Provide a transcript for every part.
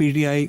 PTI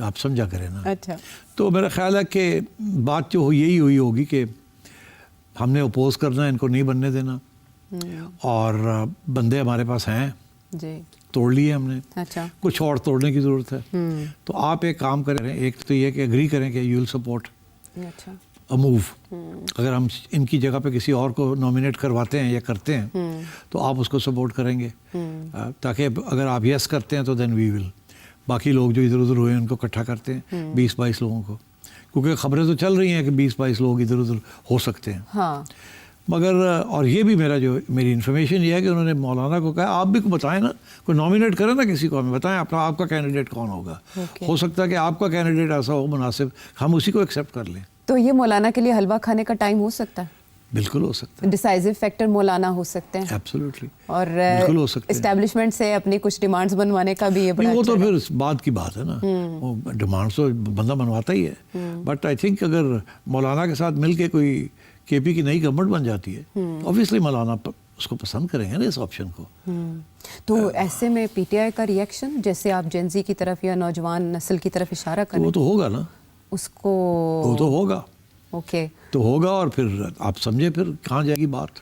آپ سمجھا کریں نا. اچھا. تو میرا خیال ہے کہ بات جو یہی ہوئی ہوگی کہ ہم نے اپوز کرنا ہے, ان کو نہیں بننے دینا, اور بندے ہمارے پاس ہیں, جی توڑ لیے ہم نے, اچھا کچھ اور توڑنے کی ضرورت ہے. تو آپ ایک کام کریں, ایک تو یہ کہ اگری کریں کہ یو ول سپورٹ اچھا اے موو. اگر ہم ان کی جگہ پہ کسی اور کو نامینیٹ کرواتے ہیں یا کرتے ہیں تو آپ اس کو سپورٹ کریں گے, تاکہ اگر آپ یس کرتے ہیں تو دین وی ول باقی لوگ جو ادھر ادھر ہوئے ہیں ان کو اکٹھا کرتے ہیں 20-22 لوگوں کو, کیونکہ خبریں تو چل رہی ہیں کہ 20-22 لوگ ادھر ادھر ہو سکتے ہیں. ہاں مگر اور یہ بھی میری انفارمیشن یہ ہے کہ انہوں نے مولانا کو کہا آپ بھی بتائیں نا, کوئی نامینیٹ کریں نا کسی کو, ہمیں بتائیں آپ کا کینڈیڈیٹ کون ہوگا. ہو سکتا ہے کہ آپ کا کینڈیڈیٹ ایسا ہو مناسب, ہم اسی کو ایکسیپٹ کر لیں. تو یہ مولانا کے لیے حلوہ کھانے کا ٹائم ہو سکتا ہے, بالکل ہو سکتا ہے, ڈیسائزو فیکٹر مولانا ہو سکتے ہیں, ایبسلیوٹلی, اور بالکل ہو سکتے ہیں. اسٹیبلشمنٹ سے اپنی کچھ ڈیمانڈز بنوانے کا بھی یہ بڑا وہ تو پھر بعد کی بات ہے نا, وہ ڈیمانڈس تو بندہ بنواتا ہی ہے. بٹ آئی تھنک اگر مولانا کے ساتھ مل کے کوئی کے پی کی نئی گورنمنٹ بن جاتی ہے, اوبویسلی مولانا اس کو پسند کریں گے نا اس آپشن کو. تو ایسے میں پی ٹی آئی کا ریئیکشن, جیسے آپ جنزی کی طرف یا نوجوان نسل کی طرف اشارہ کریں, وہ تو ہوگا نا, اس کو وہ تو ہوگا, اوکے تو ہوگا, اور پھر آپ سمجھے پھر کہاں جائے گی بات.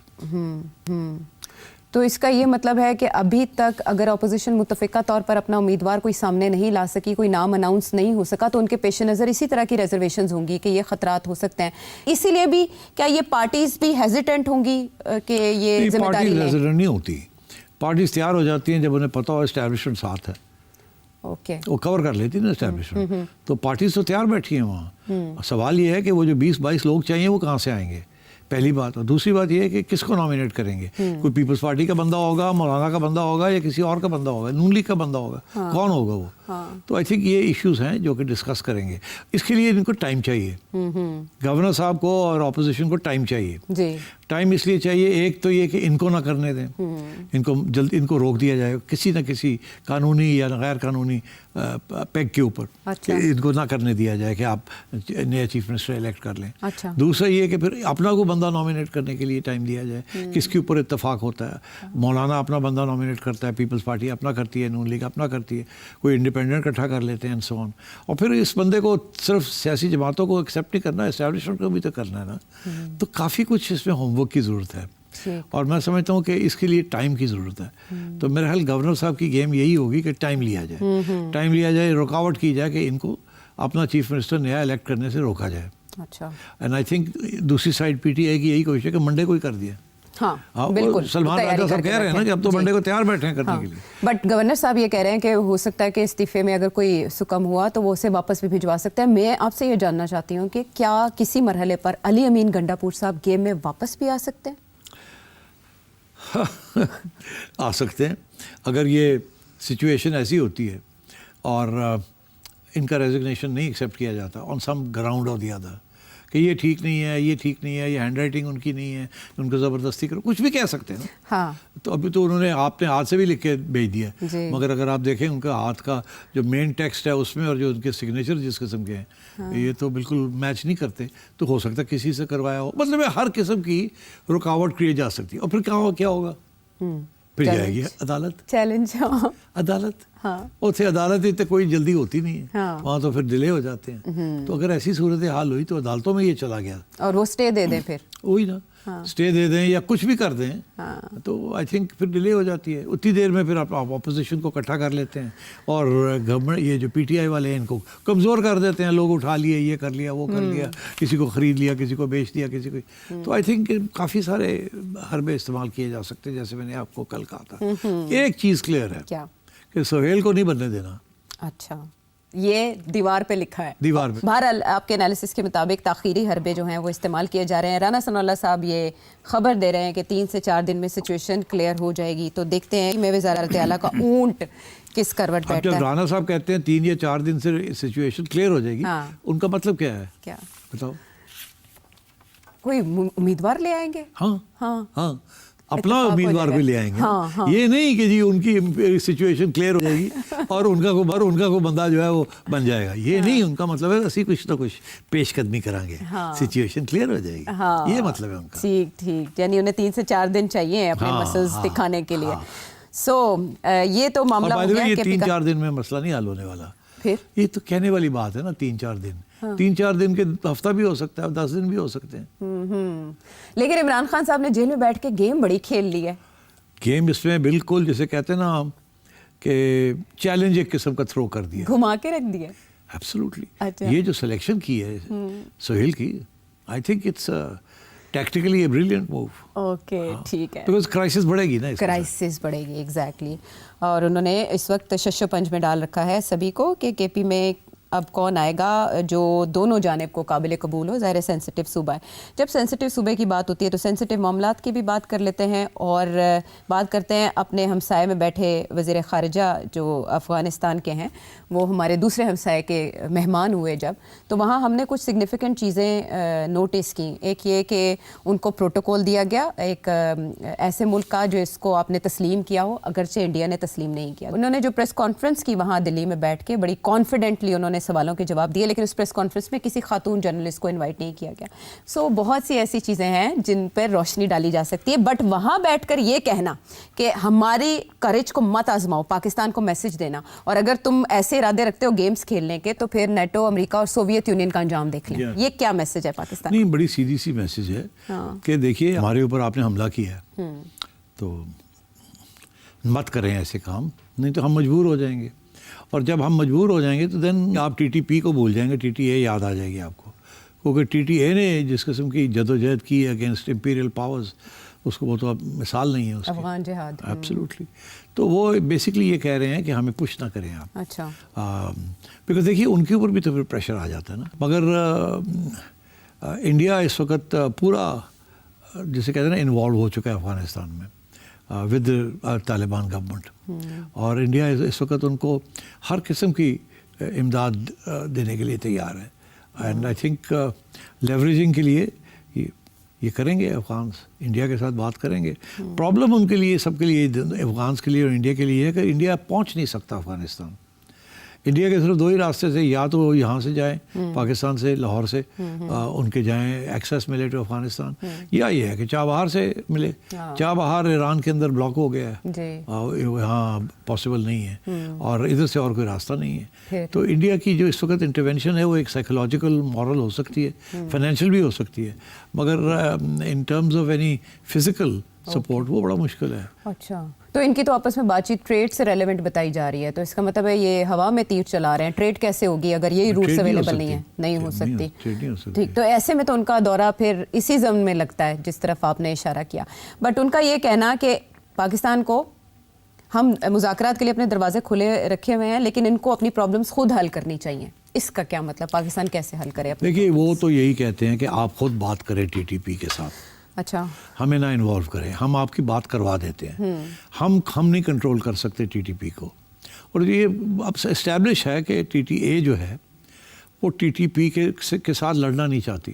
تو اس کا یہ مطلب ہے کہ ابھی تک اگر اپوزیشن متفقہ طور پر اپنا امیدوار کوئی سامنے نہیں لا سکی, کوئی نام اناؤنس نہیں ہو سکا, تو ان کے پیش نظر اسی طرح کی ریزرویشنز ہوں گی کہ یہ خطرات ہو سکتے ہیں. اسی لیے بھی کیا یہ پارٹیز بھی ہیزیٹنٹ ہوں گی کہ یہ ذمہ داری پارٹیز لیں؟ ہیزیٹنٹ نہیں ہوتی, پارٹیز تیار ہو جاتی ہیں جب انہیں پتہ ہو اسٹیبلشمنٹ ساتھ ہے, اوکے وہ کور کر لیتی نا اسٹیبلشمنٹ. تو پارٹیز تو تیار بیٹھی ہیں وہاں. سوال یہ ہے کہ وہ جو 20-22 لوگ چاہیے وہ کہاں سے آئیں گے, پہلی بات. اور دوسری بات یہ ہے کہ کس کو نامینیٹ کریں گے, کوئی پیپلز پارٹی کا بندہ ہوگا, مولانا کا بندہ ہوگا, یا کسی اور کا بندہ ہوگا, نون لیگ کا بندہ ہوگا, کون ہوگا وہ. تو آئی تھنک یہ ایشوز ہیں جو کہ ڈسکس کریں گے. اس کے لیے ان کو ٹائم چاہیے, گورنر صاحب کو اور اپوزیشن کو ٹائم چاہیے. جی ٹائم اس لیے چاہیے, ایک تو یہ کہ ان کو نہ کرنے دیں, ان کو جلد ان کو روک دیا جائے کسی نہ کسی قانونی یا غیر قانونی پیگ کے اوپر, کہ ان کو نہ کرنے دیا جائے کہ آپ نیا چیف منسٹر الیکٹ کر لیں. دوسرا یہ کہ پھر اپنا کو بندہ نامینیٹ کرنے کے لیے ٹائم دیا جائے, کس کے اوپر اتفاق ہوتا ہے. مولانا اپنا بندہ نامینیٹ کرتا ہے, پیپلز پارٹی اپنا کرتی ہے, نون لیگ اپنا کرتی ہے, کوئی انڈیپینڈنٹ اکٹھا کر لیتے ہیں, سو آن. اور پھر اس بندے کو صرف سیاسی جماعتوں کو ایکسیپٹ نہیں کرنا, اسٹیبلشمنٹ کو بھی تو کرنا ہے نا. تو کافی کچھ اس میں ہوم ورک کی ضرورت ہے, اور میں سمجھتا ہوں کہ اس کے لیے ٹائم کی ضرورت ہے. تو میرے خیال گورنر صاحب کی گیم یہی ہوگی کہ ٹائم لیا جائے, رکاوٹ کی جائے کہ ان کو اپنا چیف منسٹر نیا الیکٹ کرنے سے روکا جائے. اچھا, اینڈ آئی تھنک دوسری سائڈ پی ٹی آئی کی یہی کوشش ہے کہ منڈے کو ہی کر دیا. ہاں بالکل, سلمان راجہ صاحب کہہ رہے ہیں نا کہ اب تو منڈے کو تیار بیٹھے ہیں کرنے کے لیے. بٹ گورنر صاحب یہ کہہ رہے ہیں کہ ہو سکتا ہے کہ استعفے میں اگر کوئی سکم ہوا تو وہ اسے واپس بھی بھجوا سکتا ہے. میں آپ سے یہ جاننا چاہتی ہوں کہ کیا کسی مرحلے پر علی امین گنڈا پور صاحب گیم میں واپس بھی آ سکتے ہیں؟ آ سکتے ہیں, اگر یہ سچویشن ایسی ہوتی ہے اور ان کا ریزگنیشن نہیں ایکسیپٹ کیا جاتا آن سم گراؤنڈ اور دی ادر, کہ یہ ٹھیک نہیں ہے, یہ ٹھیک نہیں ہے, یہ ہینڈ رائٹنگ ان کی نہیں ہے, ان کو زبردستی کرو, کچھ بھی کہہ سکتے ہیں نا. ہاں, تو ابھی تو انہوں نے آپ نے ہاتھ سے بھی لکھ کے بھیج دیا, مگر اگر آپ دیکھیں ان کا ہاتھ کا جو مین ٹیکسٹ ہے اس میں اور جو ان کے سگنیچر جس قسم کے ہیں یہ تو بالکل میچ نہیں کرتے. تو ہو سکتا ہے کسی سے کروایا ہو, مطلب ہر قسم کی رکاوٹ کری جا سکتی ہے. اور پھر کیا ہوگا, پھر جائے گی عدالت, چیلنج. عدالت, اتنے عدالت تو کوئی جلدی ہوتی نہیں ہے, وہاں تو پھر ڈیلے ہو جاتے ہیں. تو اگر ایسی صورت حال ہوئی تو عدالتوں میں یہ چلا گیا, اور وہ اسٹے دے دیں, پھر وہی نا, اسٹے دے دیں یا کچھ بھی کر دیں, تو آئی تھنک پھر ڈیلے ہو جاتی ہے. اتنی دیر میں پھر آپ اپوزیشن کو اکٹھا کر لیتے ہیں, اور گورنمنٹ یہ جو پی ٹی آئی والے ہیں ان کو کمزور کر دیتے ہیں. لوگ اٹھا لیے, یہ کر لیا, وہ کر لیا, کسی کو خرید لیا, کسی کو بیچ دیا, کسی کو. تو آئی تھنک کافی سارے حربے استعمال کیے جا سکتے ہیں, جیسے میں نے آپ کو کل کہا تھا. ایک چیز کلیئر ہے کہ سہیل کو نہیں بننے دینا. اچھا, یہ دیوار پہ لکھا ہے, دیوار پہ. بہرحال آپ کے انالیسس کے مطابق تاخیری حربے جو ہیں وہ استعمال کیے جا رہے ہیں. رانا ثناء اللہ صاحب یہ خبر دے رہے ہیں کہ 3 سے 4 دن میں سچویشن کلیئر ہو جائے گی. تو دیکھتے ہیں میں وزارت اعلیٰ کا اونٹ کس کروٹ بیٹھتا ہے. جب رانا صاحب کہتے ہیں 3 یا 4 دن سے سچویشن کلیئر ہو جائے گی, ان کا مطلب کیا ہے؟ کیا بتاؤ. کوئی امیدوار لے آئیں گے. ہاں اپنا امیدوار بھی لے آئیں گے. یہ نہیں کہ جی ان کی سچویشن کلیئر ہو جائے گی اور ان کا کو بندہ جو ہے وہ بن جائے گا. یہ نہیں ان کا مطلب ہے, اسی کچھ نہ کچھ پیش قدمی کریں گے, سچویشن کلیئر ہو جائے گی, یہ مطلب ہے ان کا. ٹھیک, یعنی انہیں 3 سے 4 دن چاہیے اپنے مسلز دکھانے کے لیے. سو یہ تو معاملہ ہو گیا کہ 3-4 دن میں مسئلہ نہیں حل ہونے والا. پھر یہ تو کہنے والی بات ہے نا 3-4 دن. 3-4 دن کے ہفتہ بھی ہو سکتا ہے, 10 دن بھی ہو سکتے ہیں. لیکن عمران خان صاحب نے جیل میں بیٹھ کے گیم بڑی کھیل لی ہے. گیم اس میں بالکل جسے کہتے ہیں نا ہم کہ چیلنج ایک قسم کا تھرو کر دیا, گھما کے رکھ دیا. ایبسلیوٹلی. اچھا. یہ جو سلیکشن کی ہے سہیل کی, I think it's tactically a brilliant move. Okay ٹھیک ہے. بیکاز کرائسس بڑھے گی نا, کرائسس بڑھے گی ایگزیکٹلی. اور انہوں نے اس وقت شش و پنج میں ڈال رکھا ہے سبھی کو کہ کے پی میں اب کون آئے گا جو دونوں جانب کو قابل قبول ہو. ظاہر سینسٹیو صوبہ ہے, جب سینسٹیو صوبے کی بات ہوتی ہے تو سینسٹیو معاملات کی بھی بات کر لیتے ہیں, اور بات کرتے ہیں اپنے ہمسائے میں بیٹھے وزیر خارجہ جو افغانستان کے ہیں, وہ ہمارے دوسرے ہمسائے کے مہمان ہوئے جب, تو وہاں ہم نے کچھ سگنیفیکنٹ چیزیں نوٹس کی. ایک یہ کہ ان کو پروٹوکول دیا گیا ایک ایسے ملک کا جو اس کو آپ نے تسلیم کیا ہو, اگرچہ انڈیا نے تسلیم نہیں کیا. انہوں نے جو پریس کانفرنس کی وہاں دلی میں بیٹھ کے بڑی کانفیڈنٹلی انہوں نے سوالوں کے جواب دیے, لیکن اس پریس کانفرنس میں کسی خاتون جرنلسٹ کو انوائٹ نہیں کیا گیا. سو بہت سی ایسی چیزیں ہیں جن پر روشنی ڈالی جا سکتی ہے, بٹ وہاں بیٹھ کر یہ کہنا کہ ہماری کریج کو مت آزماؤ, پاکستان کو میسج دینا, اور اگر تم ایسے ارادے رکھتے ہو گیمز کھیلنے کے تو پھر نیٹو, امریکہ اور سوویت یونین کا انجام دیکھ لیں. یہ کیا میسج ہے پاکستان؟ نہیں, بڑی سیدھی سی میسج ہے کہ دیکھیے ہمارے اوپر آپ نے حملہ کیا ہے تو مت کریں ایسے کام, نہیں تو ہم مجبور ہو جائیں گے. اور جب ہم مجبور ہو جائیں گے تو دین آپ ٹی ٹی پی کو بھول جائیں گے, ٹی ٹی اے یاد آ جائے گی آپ کو, کیونکہ ٹی ٹی اے نے جس قسم کی جدوجہد کی ہے اگینسٹ امپیریل پاورز, اس کو وہ تو اب مثال نہیں ہے اس کی. افغان جہاد. ایبسلیوٹلی. تو وہ بیسکلی یہ کہہ رہے ہیں کہ ہمیں پش نہ کریں آپ. اچھا. بیکاز دیکھیے ان کے اوپر بھی تو پھر پریشر آ جاتا ہے نا. مگر انڈیا اس وقت پورا جسے کہتے ہیں نا انوالو ہو چکا ہے افغانستان میں ود طالبان گورنمنٹ, اور انڈیا اس وقت ان کو ہر قسم کی امداد دینے کے لیے تیار ہے. اینڈ آئی تھنک لیوریجنگ کے لیے یہ کریں گے افغانس, انڈیا کے ساتھ بات کریں گے. پرابلم ان کے لیے, سب کے لیے, افغانس کے لیے اور انڈیا کے لیے ہے کہ انڈیا پہنچ نہیں سکتا افغانستان. انڈیا کے صرف 2 ہی راستے سے, یا تو یہاں سے جائیں پاکستان سے, لاہور سے ان کے جائیں ایکسیس ملے ٹو افغانستان, یا یہ ہے کہ چابہار سے ملے. چابہار ایران کے اندر بلاک ہو گیا ہے, یہاں پاسبل نہیں ہے, اور ادھر سے اور کوئی راستہ نہیں ہے. تو انڈیا کی جو اس وقت انٹرونشن ہے وہ ایک سائیکولوجیکل مورل ہو سکتی ہے, فائنینشیل بھی ہو سکتی ہے, مگر in terms of any physical support وہ بڑا مشکل ہے. اچھا. تو ان کی تو آپس میں بات چیت ٹریڈ سے ریلیونٹ بتائی جا رہی ہے, تو اس کا مطلب ہے یہ ہوا میں تیر چلا رہے ہیں. ٹریڈ کیسے ہوگی اگر یہی روٹس اویلیبل نہیں ہے؟ نہیں ہو سکتی. ٹھیک, تو ایسے میں تو ان کا دورہ پھر اسی ضمن میں لگتا ہے جس طرف آپ نے اشارہ کیا. بٹ ان کا یہ کہنا کہ پاکستان کو ہم مذاکرات کے لیے اپنے دروازے کھلے رکھے ہوئے ہیں, لیکن ان کو اپنی پرابلمس خود حل کرنی چاہیے. اس کا کیا مطلب, پاکستان کیسے حل کرے؟ دیکھیے وہ تو یہی کہتے ہیں کہ آپ خود بات کریں ٹی ٹی پی کے ساتھ. اچھا. ہمیں نہ انوالو کریں, ہم آپ کی بات کروا دیتے ہیں. ہم نہیں کنٹرول کر سکتے ٹی ٹی پی کو. اور یہ اب اسٹیبلش ہے کہ ٹی ٹی اے جو ہے وہ ٹی ٹی پی کے ساتھ لڑنا نہیں چاہتی,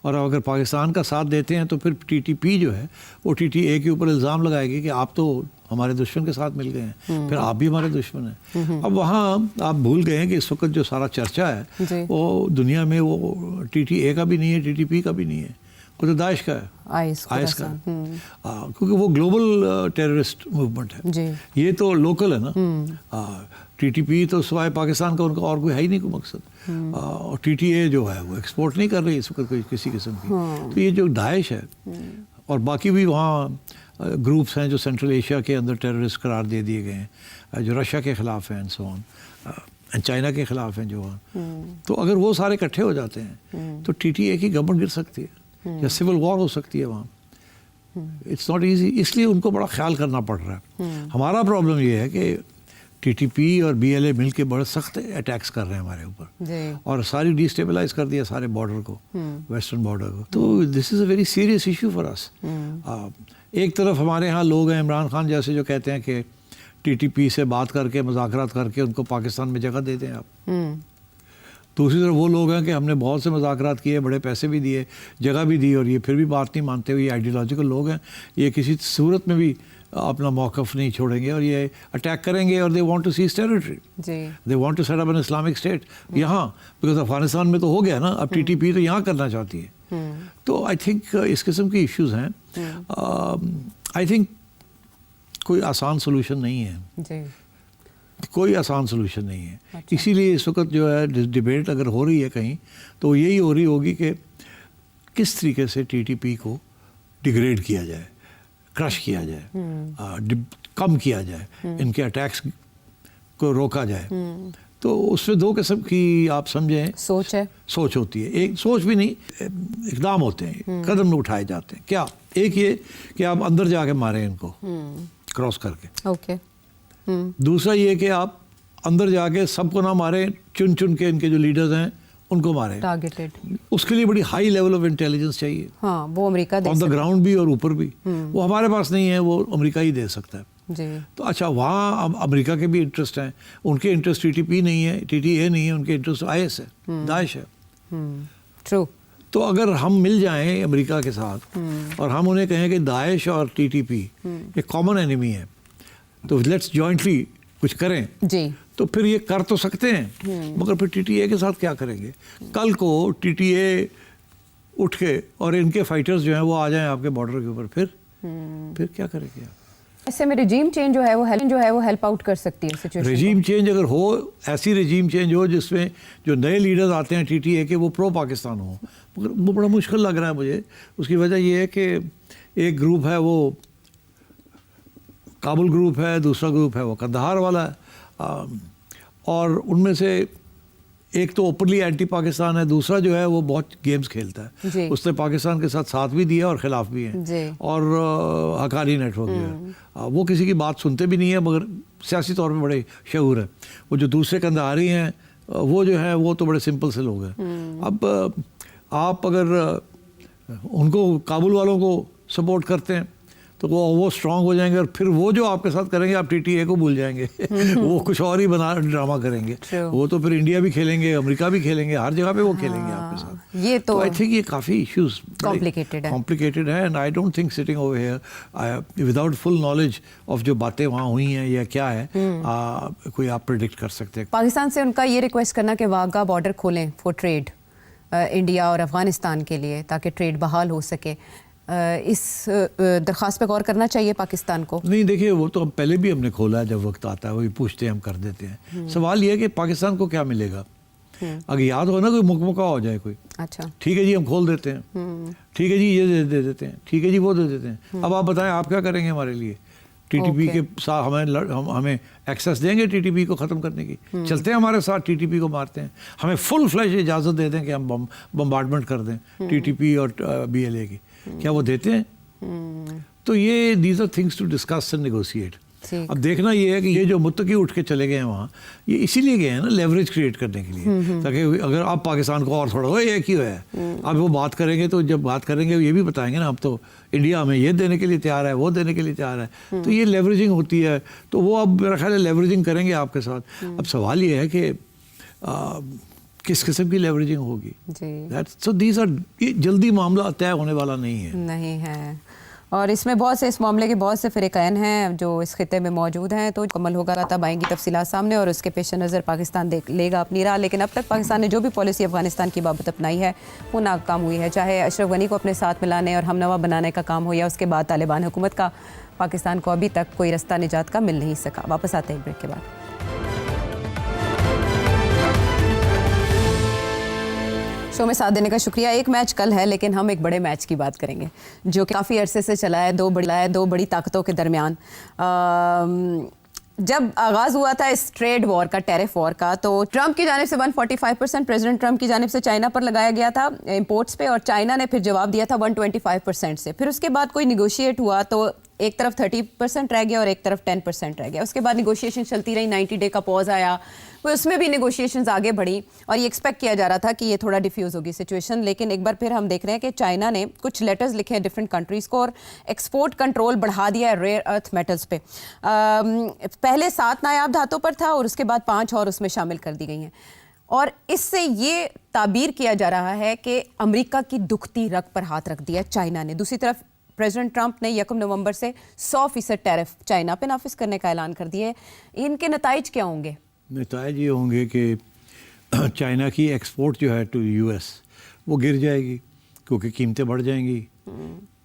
اور اگر پاکستان کا ساتھ دیتے ہیں تو پھر ٹی ٹی پی جو ہے وہ ٹی ٹی اے کے اوپر الزام لگائے گی کہ آپ تو ہمارے دشمن کے ساتھ مل گئے ہیں, پھر آپ بھی ہمارے دشمن ہیں. اب وہاں آپ بھول گئے ہیں کہ اس وقت جو سارا چرچا ہے وہ دنیا میں وہ ٹی ٹی اے کا بھی نہیں ہے, ٹی ٹی پی کا بھی نہیں ہے, وہ تو داعش کا ہے, آئس کا, کیونکہ وہ گلوبل ٹیررسٹ موومنٹ ہے. یہ تو لوکل ہے نا. ٹی ٹی پی تو سوائے پاکستان کا ان کا اور کوئی ہے ہی نہیں کوئی مقصد, اور ٹی ٹی اے جو ہے وہ ایکسپورٹ نہیں کر رہی اس وقت کوئی کسی قسم کی. تو یہ جو داعش ہے اور باقی بھی وہاں گروپس ہیں جو سینٹرل ایشیا کے اندر ٹیررسٹ قرار دے دیے گئے ہیں, جو رشیا کے خلاف ہیں, سو آن, چائنا کے خلاف ہیں جو وہاں. تو اگر وہ سارے اکٹھے ہو جاتے ہیں تو ٹی ٹی اے کی گورنمنٹ گر سکتی ہے, یا سول وار ہو سکتی ہے وہاں. اٹس ناٹ ایزی, اس لیے ان کو بڑا خیال کرنا پڑ رہا ہے. ہمارا پرابلم یہ ہے کہ ٹی ٹی پی اور بی ایل اے مل کے بڑے سخت اٹیکس کر رہے ہیں ہمارے اوپر, اور ساری ڈی اسٹیبلائز کر دیا سارے بارڈر کو, ویسٹرن بارڈر کو. تو this is a very serious issue for us. ایک طرف ہمارے ہاں لوگ ہیں عمران خان جیسے جو کہتے ہیں کہ ٹی ٹی پی سے بات کر کے, مذاکرات کر کے ان کو پاکستان میں جگہ دے دیں آپ. دوسری طرف وہ لوگ ہیں کہ ہم نے بہت سے مذاکرات کیے, بڑے پیسے بھی دیے, جگہ بھی دی, اور یہ پھر بھی بات نہیں مانتے ہوئے. یہ آئیڈیالوجیکل لوگ ہیں, یہ کسی صورت میں بھی اپنا موقف نہیں چھوڑیں گے, اور یہ اٹیک کریں گے, اور they want to seize territory, they want to set up an Islamic state یہاں, بیکاز افغانستان میں تو ہو گیا نا, اب ٹی ٹی پی تو یہاں کرنا چاہتی ہے. تو آئی تھنک اس قسم کی ایشوز ہیں. آئی تھنک کوئی آسان سولوشن نہیں ہے. کوئی آسان سلوشن نہیں ہے. اسی لیے اس وقت جو ہے ڈبیٹ اگر ہو رہی ہے کہیں تو یہی ہو رہی ہوگی کہ کس طریقے سے ٹی ٹی پی کو ڈیگریڈ کیا جائے, کرش کیا جائے, کم کیا جائے, ان کے اٹیکس کو روکا جائے. تو اس میں دو قسم کی آپ سمجھیں سوچ ہوتی ہے. ایک سوچ بھی نہیں, اقدام ہوتے ہیں, قدم اٹھائے جاتے ہیں. کیا ایک یہ کہ آپ اندر جا کے ماریں ان کو کراس کر کے. اوکے. دوسرا یہ کہ آپ اندر جا کے سب کو نہ ماریں, چن چن کے ان کے جو لیڈرز ہیں ان کو ماریں ٹارگیٹڈ. اس کے لیے بڑی ہائی لیول آف انٹیلیجنس چاہیے. ہاں وہ امریکہ آن دا گراؤنڈ بھی اور اوپر بھی. وہ ہمارے پاس نہیں ہے, وہ امریکہ ہی دے سکتا ہے. جی. تو اچھا وہاں امریکہ کے بھی انٹرسٹ ہیں. ان کے انٹرسٹ ٹی ٹی پی نہیں ہے, ٹی ٹی اے نہیں ہے, ان کے انٹرسٹ آئی ایس ہے, داعش ہے. ٹرو. تو اگر ہم مل جائیں امریکہ کے ساتھ اور ہم انہیں کہیں کہ داعش اور ٹی ٹی پی ایک کامن اینیمی ہے, تو لیٹس جوائنٹلی کچھ کریں, جی, تو پھر یہ کر تو سکتے ہیں, مگر پھر ٹی ٹی اے کے ساتھ کیا کریں گے؟ کل کو ٹی ٹی اے اٹھ کے اور ان کے فائٹرز جو ہیں وہ آ جائیں آپ کے بارڈر کے اوپر, پھر کیا کریں گے آپ؟ ایسے میں رجیم چینج جو ہے وہ ہیلپ آؤٹ کر سکتی ہے سچویشن. رجیم چینج اگر ہو, ایسی رجیم چینج ہو جس میں جو نئے لیڈرز آتے ہیں ٹی ٹی اے کے وہ پرو پاکستان ہوں, مگر وہ بڑا مشکل لگ رہا ہے مجھے. اس کی وجہ یہ ہے کہ ایک گروپ ہے وہ کابل گروپ ہے, دوسرا گروپ ہے وہ قندھار والا ہے, اور ان میں سے ایک تو اوپنلی اینٹی پاکستان ہے, دوسرا جو ہے وہ بہت گیمز کھیلتا ہے. جی. اس نے پاکستان کے ساتھ بھی دیا اور خلاف بھی ہیں. جی. اور حقانی نیٹ ورک جو ہے وہ کسی کی بات سنتے بھی نہیں ہے, مگر سیاسی طور پہ بڑے شعور ہیں. وہ جو دوسرے قندھاری ہیں وہ جو ہیں وہ تو بڑے سمپل سے لوگ ہیں. اب آپ اگر ان کو کابل والوں کو سپورٹ کرتے ہیں تو وہ اسٹرانگ ہو جائیں گے, اور پھر وہ جو آپ کے ساتھ کریں گے آپ ٹی ٹی اے کو بھول جائیں گے. وہ کچھ اور ہی ڈرامہ کریں گے. وہ تو پھر انڈیا بھی کھیلیں گے, امریکہ بھی کھیلیں گے, ہر جگہ پہ وہ کھیلیں گے آپ کے ساتھ. یہ تو آئی تھنک یہ کافی ایشوز کمپلیکیٹڈ ہے, and I don't think sitting over here without full knowledge of جو باتیں وہاں ہوئی ہیں یا کیا ہے کوئی آپ پریڈکٹ کر سکتے ہیں. پاکستان سے ان کا یہ ریکویسٹ کرنا کہ واگا بارڈر کھولیں فور ٹریڈ انڈیا اور افغانستان کے لیے تاکہ ٹریڈ بحال ہو سکے, اس درخواست پہ غور کرنا چاہیے پاکستان کو. نہیں دیکھیے, وہ تو پہلے بھی ہم نے کھولا ہے, جب وقت آتا ہے وہی پوچھتے ہیں, ہم کر دیتے ہیں. سوال یہ ہے کہ پاکستان کو کیا ملے گا. اگر یاد ہو نا کوئی مکمکا ہو جائے کوئی, اچھا ٹھیک ہے جی ہم کھول دیتے ہیں, ٹھیک ہے جی یہ دے دیتے ہیں, ٹھیک ہے جی وہ دے دیتے ہیں. اب آپ بتائیں آپ کیا کریں گے ہمارے لیے؟ ٹی ٹی پی کے ساتھ ہمیں ایکسیس دیں گے ٹی ٹی پی کو ختم کرنے کی؟ چلتے ہیں ہمارے ساتھ ٹی ٹی پی کو مارتے ہیں. ہمیں فل فلیش اجازت دے دیں کہ ہم بمبارڈمنٹ کر دیں ٹی ٹی پی اور بی ایل اے کی, کیا وہ دیتے ہیں؟ تو یہ these are things to discuss and negotiate. اب دیکھنا یہ ہے کہ یہ جو متقی اٹھ کے چلے گئے ہیں وہاں, یہ اسی لیے گئے ہیں نا لیوریج کریٹ کرنے کے لیے, تاکہ اگر آپ پاکستان کو اور تھوڑا ہو یہ کیوں ہے اب وہ بات کریں گے, تو جب بات کریں گے یہ بھی بتائیں گے نا, اب تو انڈیا ہمیں یہ دینے کے لیے تیار ہے, وہ دینے کے لیے تیار ہے. تو یہ لیوریجنگ ہوتی ہے, تو وہ اب میرا خیال ہے لیوریجنگ کریں گے آپ کے ساتھ. اب سوال یہ ہے کہ کس قسم کی لیوریجنگ ہوگی. سو دیز آر, یہ جلدی معاملہ طے ہونے والا نہیں ہے. اور اس میں بہت سے اس معاملے کے بہت سے فریقین ہیں جو اس خطے میں موجود ہیں, تو مکمل ہوگا تب آئیں گی تفصیلات سامنے, اور اس کے پیش نظر پاکستان دیکھ لے گا اپنی راہ. لیکن اب تک پاکستان نے جو بھی پالیسی افغانستان کی بابت اپنائی ہے وہ ناکام ہوئی ہے, چاہے اشرف غنی کو اپنے ساتھ ملانے اور ہم نوا بنانے کا کام ہو, یا اس کے بعد طالبان حکومت کا. پاکستان کو ابھی تک کوئی رستہ نجات کا مل نہیں سکا. واپس آتے ہیں بریک کے بعد. شو میں ساتھ دینے کا شکریہ. ایک میچ کل ہے, لیکن ہم ایک بڑے میچ کی بات کریں گے جو کہ کافی عرصے سے چلا ہے, دو بڑی طاقتوں کے درمیان. جب آغاز ہوا تھا اس ٹریڈ وار کا, ٹیرف وار کا, تو ٹرمپ کی جانب سے 145% پریزیڈنٹ ٹرمپ کی جانب سے چائنا پر لگایا گیا تھا امپورٹس پہ, اور چائنا نے پھر جواب دیا تھا 125% سے. پھر اس کے بعد کوئی نیگوشیٹ ہوا تو ایک طرف 30% رہ گیا اور ایک طرف 10% رہ گیا. اس کے بعد نیگوشیشن چلتی رہی, 90 ڈے کا پاز آیا, اس میں بھی نیگوشیشنز آگے بڑھی, اور یہ ایکسپیکٹ کیا جا رہا تھا کہ یہ تھوڑا ڈیفیوز ہوگی سچویشن. لیکن ایک بار پھر ہم دیکھ رہے ہیں کہ چائنا نے کچھ لیٹرز لکھے ہیں ڈفرینٹ کنٹریز کو, اور ایکسپورٹ کنٹرول بڑھا دیا ہے ریئر ارتھ میٹلز پہ. پہلے 7 نایاب دھاتوں پر تھا, اور اس کے بعد 5 اور اس میں شامل کر دی گئی ہیں. اور اس سے یہ تعبیر کیا جا رہا ہے کہ امریکہ کی دکھتی رگ پر ہاتھ رکھ دیا چائنا نے. دوسری طرف پریزیڈنٹ ٹرمپ نے 1 نومبر سے 100% ٹیرف چائنا پہ نافذ کرنے کا اعلان کر دیا ہے. ان کے نتائج کیا ہوں گے؟ نتائج یہ ہوں گے کہ چائنا کی ایکسپورٹ جو ہے ٹو یو ایس وہ گر جائے گی, کیونکہ قیمتیں بڑھ جائیں گی,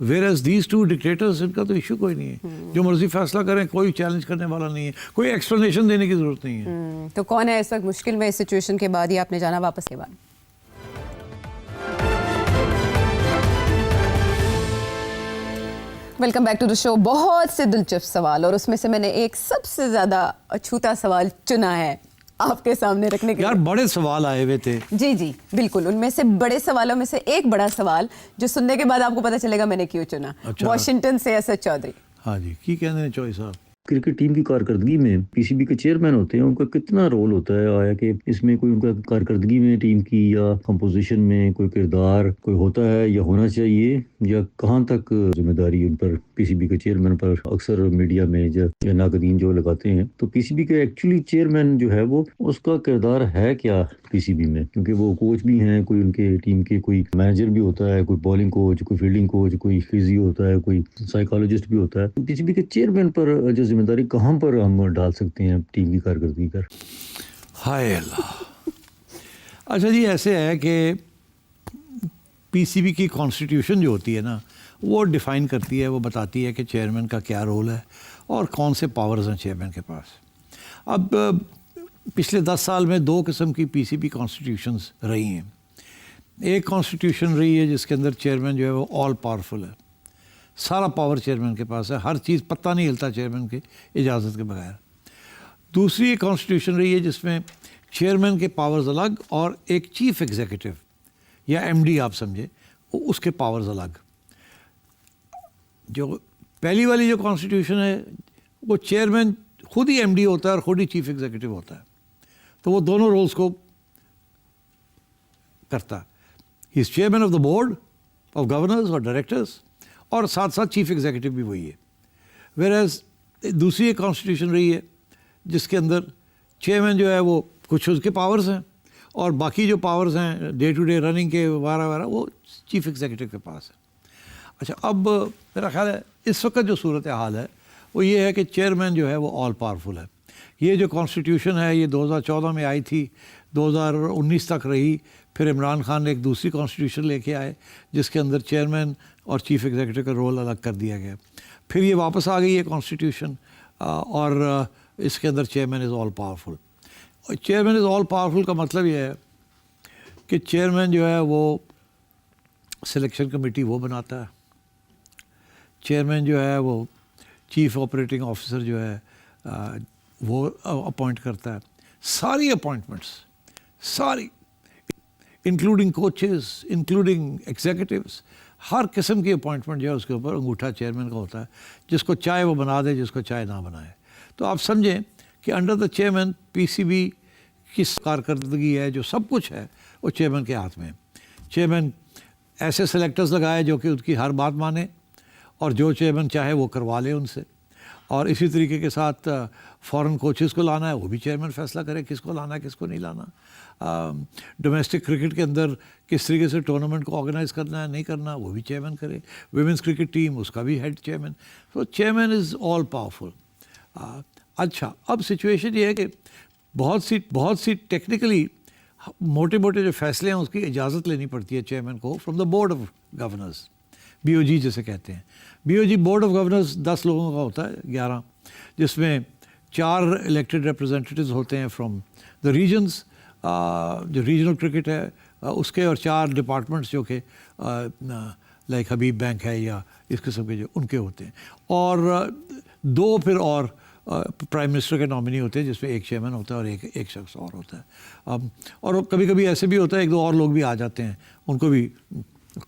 whereas these two dictators ان کا تو ایشو کوئی نہیں ہے, جو مرضی فیصلہ کریں, کوئی چیلنج کرنے والا نہیں ہے, کوئی ایکسپلینیشن دینے کی ضرورت نہیں ہے. تو کون ہے اس وقت مشکل میں اس سچویشن کے بعد, یہ آپ نے جانا واپس کے بعد؟ ویلکم بیک ٹو دا شو. بہت سے دلچسپ سوال, اور اس میں سے میں نے ایک سب سے زیادہ اچھوتا سوال چنا ہے آپ کے سامنے رکھنے کے. یار بڑے سوال آئے ہوئے تھے. جی جی بالکل, ان میں سے بڑے سوالوں میں سے ایک بڑا سوال جو سننے کے بعد آپ کو پتہ چلے گا میں نے کیوں چنا. واشنگٹن سے اسد چودھری. ہاں جی, کی کہنے ہیں چوہدری صاحب؟ کرکٹ ٹیم کی کارکردگی میں پی سی بی کے چیئرمین ہوتے ہیں, ان کا کتنا رول ہوتا ہے؟ آیا کہ اس میں کوئی ان کا کارکردگی میں ٹیم کی یا کمپوزیشن میں کوئی کردار کوئی ہوتا ہے یا ہونا چاہیے, یا کہاں تک ذمہ داری ان پر پی سی بی کے چیئرمین پر اکثر میڈیا میں یا ناقدین جو لگاتے ہیں, تو پی سی بی کے ایکچولی چیئرمین جو ہے وہ اس کا کردار ہے کیا پی سی بی میں؟ کیونکہ وہ کوچ بھی ہیں, کوئی ان کے ٹیم کے کوئی مینیجر بھی ہوتا ہے, کوئی بالنگ کوچ, کوئی فیلڈنگ کوچ, کوئی فزیو ہوتا ہے, کوئی سائیکالوجسٹ بھی ہوتا ہے. پی سی بی کے چیئرمین پر جو ذمہ داری کہاں پر ہم ڈال سکتے ہیں ٹیم کی کارکردگی پر؟ ہائے اللہ. اچھا جی, ایسے ہے کہ پی سی بی کی کانسٹیٹیوشن جو ہوتی ہے نا, وہ ڈیفائن کرتی ہے, وہ بتاتی ہے کہ چیئرمین کا کیا رول ہے اور کون سے پاورز ہیں چیئرمین کے پاس. اب پچھلے 10 سال میں 2 قسم کی پی سی بی کانسٹیٹیوشنز رہی ہیں. ایک کانسٹیٹیوشن رہی ہے جس کے اندر چیئرمین جو ہے وہ آل پاورفل ہے, سارا پاور چیئرمین کے پاس ہے, ہر چیز پتہ نہیں ہلتا چیئرمین کی اجازت کے بغیر. دوسری ایک کانسٹیٹیوشن رہی ہے جس میں چیئرمین کے پاورز الگ اور ایک چیف ایگزیکٹو یا ایم ڈی آپ سمجھے, اس کے پاورز الگ. جو پہلی والی جو کانسٹیٹیوشن ہے وہ چیئرمین خود ہی ایم ڈی ہوتا ہے اور خود ہی چیف ایگزیکٹو ہوتا ہے, تو وہ دونوں رولز کو کرتا ہے. He is chairman of the board of governors اور ڈائریکٹرز, اور ساتھ ساتھ چیف ایگزیکٹو بھی وہی ہے. ویئر ایز دوسری ایک کانسٹیٹیوشن رہی ہے جس کے اندر چیئرمین جو ہے وہ کچھ اس کے پاورز ہیں, اور باقی جو پاورز ہیں ڈے ٹو ڈے رننگ کے وغیرہ وغیرہ وہ چیف ایگزیکٹو کے پاس ہے. اچھا, اب میرا خیال ہے اس وقت جو صورت حال ہے وہ یہ ہے کہ چیئرمین جو ہے وہ آل پاورفل ہے. یہ جو کانسٹیٹیوشن ہے یہ 2014 میں آئی تھی, 2019 تک رہی, پھر عمران خان نے ایک دوسری کانسٹیٹیوشن لے کے آئے جس کے اندر چیئرمین اور چیف ایگزیکٹو کا رول الگ کر دیا گیا. پھر یہ واپس آ گئی ہے کانسٹیٹیوشن, اور اس کے اندر چیئرمین از آل پاورفل. چیئرمین از آل پاورفل کا مطلب یہ ہے کہ چیئرمین جو ہے وہ سلیکشن کمیٹی وہ بناتا ہے, چیئرمین جو ہے وہ چیف آپریٹنگ آفیسر جو ہے وہ اپوائنٹ کرتا ہے. ساری اپوائنٹمنٹس, ساری انکلوڈنگ کوچز, انکلوڈنگ ایگزیکٹوز, ہر قسم کی اپوائنٹمنٹ جو ہے اس کے اوپر انگوٹھا چیئرمین کا ہوتا ہے, جس کو چاہے وہ بنا دے, جس کو چاہے نہ بنائے. تو آپ سمجھیں کہ under the chairman P C B کی کارکردگی ہے, جو سب کچھ ہے وہ چیئرمین کے ہاتھ میں ہے. چیئرمین ایسے سلیکٹرز لگائے جو کہ ان کی ہر بات مانے, اور جو چیئرمین چاہے وہ کروا لے ان سے. اور اسی طریقے کے ساتھ فورن کوچز کو لانا ہے وہ بھی چیئرمین فیصلہ کرے کس کو لانا ہے کس کو نہیں لانا. ڈومیسٹک کرکٹ کے اندر کس طریقے سے ٹورنامنٹ کو آرگنائز کرنا ہے نہیں کرنا وہ بھی چیئرمین کرے. ویمنس کرکٹ ٹیم اس کا بھی ہیڈ چیئرمین. تو چیئرمین از آل پاورفل. اچھا, اب سچویشن یہ ہے کہ بہت سی ٹیکنیکلی موٹے موٹے جو فیصلے ہیں اس کی اجازت لینی پڑتی ہے چیئرمین کو from the board of governors, B O G جسے کہتے ہیں. B O G board of governors 10 لوگوں کا ہوتا ہے, 11, جس میں 4 الیکٹڈ ریپرزینٹیوز ہوتے ہیں فرام دا ریجنز, جو ریجنل کرکٹ ہے اس کے, اور 4 ڈپارٹمنٹس جو کہ لائک حبیب بینک ہے یا اس قسم کے جو ان کے ہوتے ہیں, اور 2 پھر اور پرائم منسٹر کے نامنی ہوتے ہیں جس میں ایک چیئرمین ہوتا ہے اور ایک شخص اور ہوتا ہے. اور کبھی کبھی ایسے بھی ہوتا ہے 1-2 اور لوگ بھی آ جاتے ہیں, ان کو بھی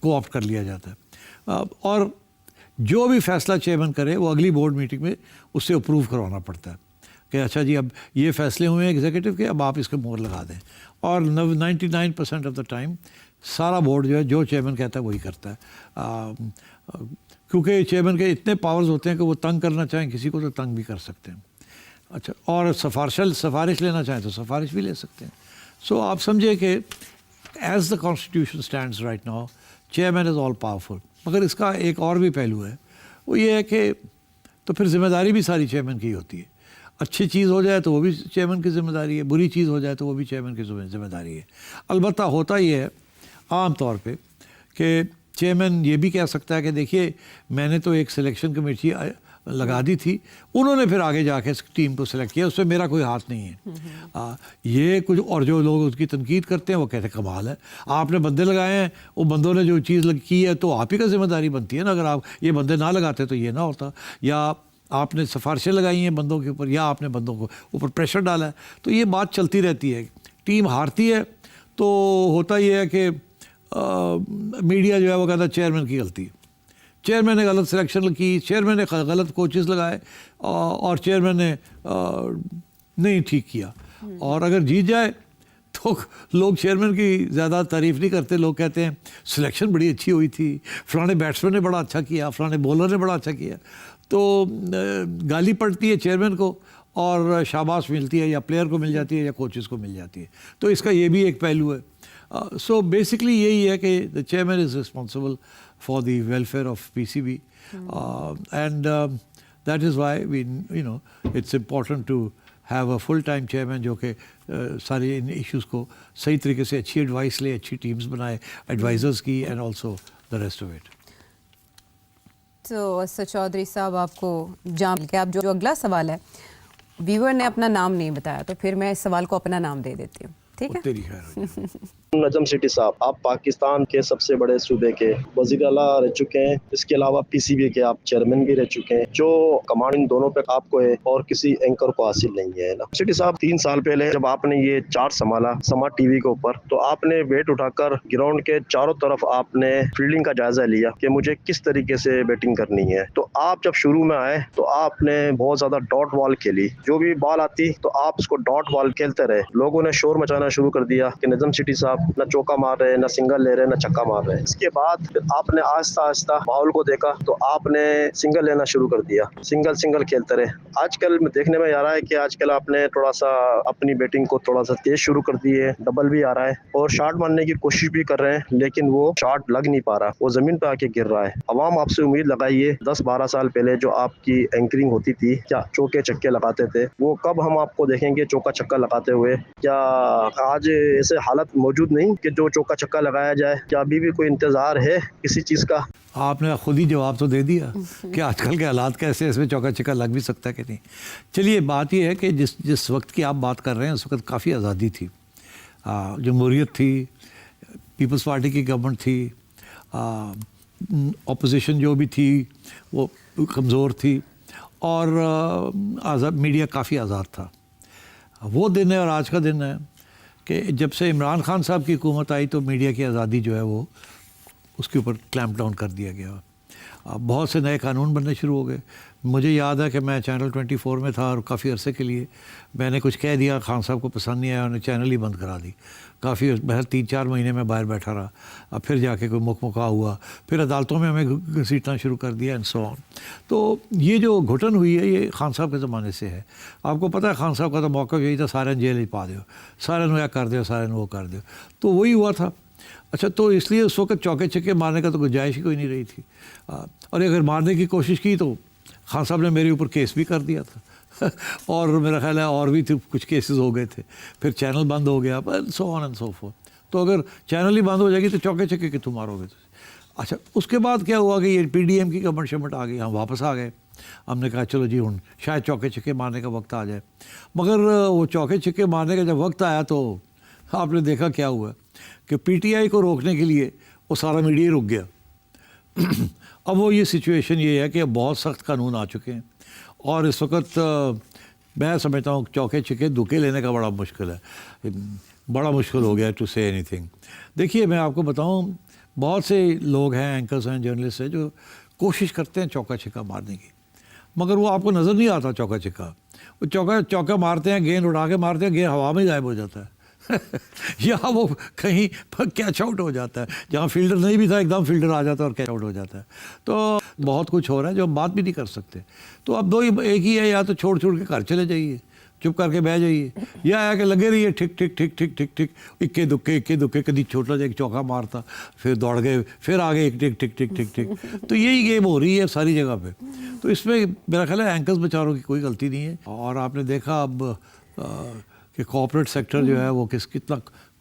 کو آپٹ کر لیا جاتا ہے. اور جو بھی فیصلہ چیئرمین کرے وہ اگلی بورڈ میٹنگ میں اس سے اپروو کروانا پڑتا ہے کہ اچھا جی اب یہ فیصلے ہوئے ہیں ایگزیکٹو کے, اب آپ اس کے مہر لگا دیں. اور 99% آف دا ٹائم سارا بورڈ جو ہے جو چیئرمین کہتا ہے وہی کرتا ہے, کیونکہ چیئرمین کے اتنے پاورز ہوتے ہیں کہ وہ تنگ کرنا چاہیں کسی کو تو تنگ بھی کر سکتے ہیں. اچھا, اور سفارش لینا چاہیں تو سفارش بھی لے سکتے ہیں. سو آپ سمجھے کہ as the constitution stands right now chairman is all powerful. مگر اس کا ایک اور بھی پہلو ہے, وہ یہ ہے کہ تو پھر ذمہ داری بھی ساری چیئرمین کی ہوتی ہے. اچھی چیز ہو جائے تو وہ بھی چیئرمین کی ذمہ داری ہے, بری چیز ہو جائے تو وہ بھی چیئرمین کی ذمہ داری ہے. البتہ ہوتا یہ ہے عام طور پہ کہ چیئرمین یہ بھی کہہ سکتا ہے کہ دیکھیے میں نے تو ایک سلیکشن کمیٹی لگا دی تھی, انہوں نے پھر آگے جا کے اس ٹیم کو سلیکٹ کیا, اس میں میرا کوئی ہاتھ نہیں ہے. یہ کچھ اور جو لوگ اس کی تنقید کرتے ہیں وہ کہتے ہیں کمال ہے, آپ نے بندے لگائے ہیں, وہ بندوں نے جو چیز کی ہے تو آپ ہی کا ذمہ داری بنتی ہے نا, اگر آپ یہ بندے نہ لگاتے تو یہ نہ ہوتا, یا آپ نے سفارشیں لگائی ہیں بندوں کے اوپر, یا آپ نے بندوں کو اوپر پریشر ڈالا ہے, تو یہ بات چلتی رہتی ہے. ٹیم ہارتی ہے تو ہوتا یہ ہے کہ میڈیا جو ہے وہ کہتا ہے چیئرمین کی غلطی ہے, چیئرمین نے غلط سلیکشن کی, چیئرمین نے غلط کوچز لگائے, اور چیئرمین نے نہیں ٹھیک کیا. اور اگر جیت جائے تو لوگ چیئرمین کی زیادہ تعریف نہیں کرتے, لوگ کہتے ہیں سلیکشن بڑی اچھی ہوئی تھی, فلانے بیٹسمین نے بڑا اچھا کیا, فلانے بولر نے بڑا اچھا کیا, تو گالی پڑتی ہے چیئرمین کو اور شاباش ملتی ہے یا پلیئر کو مل جاتی ہے یا کوچز کو مل جاتی ہے. تو اس کا یہ بھی ایک پہلو ہے. سو بیسکلی یہی ہے کہ the chairman is responsible for the welfare of PCB, and that is why it's important to have a full-time chairman جو کہ سارے ان ایشوز کو صحیح طریقے سے اچھی ایڈوائس لے, اچھی ٹیمز بنائے ایڈوائزرز کی, and also the rest of it. تو اسد چودھری صاحب آپ کو جان کے آپ جو اگلا سوال ہے, ویور نے اپنا نام نہیں بتایا تو پھر میں اس سوال کو اپنا نام دے دیتی ہوں, ٹھیک ہے؟ تیری خیر. نجم سیٹھی صاحب, آپ پاکستان کے سب سے بڑے صوبے کے وزیر اعلیٰ رہ چکے ہیں, اس کے علاوہ پی سی بی کے آپ چیئرمین بھی رہ چکے ہیں, جو کمانڈ ان دونوں پہ آپ کو ہے اور کسی اینکر کو حاصل نہیں ہے نا. سیٹھی صاحب 3 سال پہلے جب آپ نے یہ چارٹ سنبھالا سما ٹی وی کے اوپر, تو آپ نے ویٹ اٹھا کر گراؤنڈ کے چاروں طرف آپ نے فیلڈنگ کا جائزہ لیا کہ مجھے کس طریقے سے بیٹنگ کرنی ہے. تو آپ جب شروع میں آئے تو آپ نے بہت زیادہ ڈاٹ بال کھیلی, جو بھی بال آتی تو آپ اس کو ڈاٹ بال کھیلتے رہے. لوگوں نے شور مچانا شروع کر دیا کہ نجم سیٹھی صاحب نہ چوکا مار رہے, نہ سنگل لے رہے, نہ چھکا مار رہے. اس کے بعد پھر آپ نے آہستہ آہستہ ماحول کو دیکھا تو آپ نے سنگل لینا شروع کر دیا, سنگل کھیلتے رہے. آج کل دیکھنے میں آ رہا ہے کہ آج کل آپ نے تھوڑا سا اپنی بیٹنگ کو تھوڑا سا تیز شروع کر دی ہے, ڈبل بھی آ رہا ہے اور شاٹ مارنے کی کوشش بھی کر رہے ہیں, لیکن وہ شاٹ لگ نہیں پا رہا, وہ زمین پہ آ کے گر رہا ہے. عوام آپ سے امید لگائیے 10-12 سال پہلے جو آپ کی اینکرنگ ہوتی تھی, کیا چوکے چکے لگاتے تھے, وہ کب ہم آپ کو دیکھیں گے چوکا چھکا لگاتے ہوئے؟ کیا آج ایسے حالت موجود نہیں کہ جو چوکا چھکا لگایا جائے؟ کیا ابھی بھی کوئی انتظار ہے کسی چیز کا؟ آپ نے خود ہی جواب تو دے دیا کہ آج کل کے حالات کیسے, اس میں چوکا چھکا لگ بھی سکتا ہے کہ نہیں. چلیے بات یہ ہے کہ جس وقت کی آپ بات کر رہے ہیں اس وقت کافی آزادی تھی, جمہوریت تھی, پیپلز پارٹی کی گورنمنٹ تھی, اپوزیشن جو بھی تھی وہ کمزور تھی, اور میڈیا کافی آزاد تھا. وہ دن ہے اور آج کا دن ہے کہ جب سے عمران خان صاحب کی حکومت آئی تو میڈیا کی آزادی جو ہے وہ اس کے اوپر کلیمپ ڈاؤن کر دیا گیا. بہت سے نئے قانون بننے شروع ہو گئے. مجھے یاد ہے کہ میں چینل 24 میں تھا اور کافی عرصے کے لیے میں نے کچھ کہہ دیا, خان صاحب کو پسند نہیں آیا, انہوں نے چینل ہی بند کرا دی. کافی بہت 3-4 مہینے میں باہر بیٹھا رہا, اب پھر جا کے کوئی مکا ہوا, پھر عدالتوں میں ہمیں گھسیٹنا شروع کر دیا اینڈ سو آن. تو یہ جو گھٹن ہوئی ہے یہ خان صاحب کے زمانے سے ہے. آپ کو پتہ ہے خان صاحب کا تو موقع یہی تھا, سارے جیل ہی پا دیو, سارے نو کر دیو, سارے وہ کر دیو, تو وہی ہوا تھا. اچھا, تو اس لیے اس وقت چوکے چھکے مارنے کا تو گنجائش ہی کوئی نہیں رہی تھی, اور اگر مارنے کی کوشش کی تو خان صاحب نے میرے اوپر کیس بھی کر دیا تھا اور میرا خیال ہے اور بھی کچھ کیسز ہو گئے تھے, پھر چینل بند ہو گیا, سو آن اینڈ سو فورتھ. تو اگر چینل ہی بند ہو جائے گی تو چوکے چھکے کتوں مارو گے؟ اچھا, اس کے بعد کیا ہوا کہ یہ پی ڈی ایم کی گورنمنٹ شمنٹ آ گئی, ہم واپس آ گئے. ہم نے کہا چلو جی ہوں شاید چوکے چھکے مارنے کا وقت آ جائے. مگر وہ چوکے چھکے مارنے کا جب وقت آیا تو آپ نے دیکھا کیا ہوا کہ پی ٹی آئی کو روکنے کے لیے وہ سارا میڈیا رک گیا. اب وہ یہ سچویشن یہ ہے کہ بہت سخت قانون آ چکے ہیں اور اس وقت میں سمجھتا ہوں چوکے چھکے دکے لینے کا بڑا مشکل ہے, بڑا مشکل ہو گیا ٹو سے اینی تھنگ. دیکھیے میں آپ کو بتاؤں, بہت سے لوگ ہیں, اینکرز ہیں, جرنلسٹ ہیں, جو کوشش کرتے ہیں چوکا چھکا مارنے کی, مگر وہ آپ کو نظر نہیں آتا چوکا چھکا. وہ چوکا مارتے ہیں, گیند اڑا کے مارتے ہیں, گیند ہوا میں غائب ہو جاتا ہے یا وہ کہیں کیچ آؤٹ ہو جاتا ہے, جہاں فیلڈر نہیں بھی تھا ایک دم فیلڈر آ جاتا ہے اور کیچ آؤٹ ہو جاتا ہے. تو بہت کچھ ہو رہا ہے جو ہم بات بھی نہیں کر سکتے. تو اب ایک ہی ہے, یا تو چھوڑ کے گھر چلے جائیے, چپ کر کے بہ جائیے, یا ہے کہ لگے رہیے ٹھک ٹھک ٹھک ٹھک ٹھک ٹھک, اکے دکے کدی چھوٹا جا ایک چوکا مارتا, پھر دوڑ گئے, پھر آگے ایک ٹک ٹک ٹک ٹک ٹک. تو یہی گیم ہو رہی ہے ساری جگہ پہ. تو اس میں میرا خیال ہے اینکرز بیچاروں کی کوئی غلطی نہیں ہے. اور آپ نے دیکھا اب کہ کارپوریٹ سیکٹر جو ہے وہ کتنا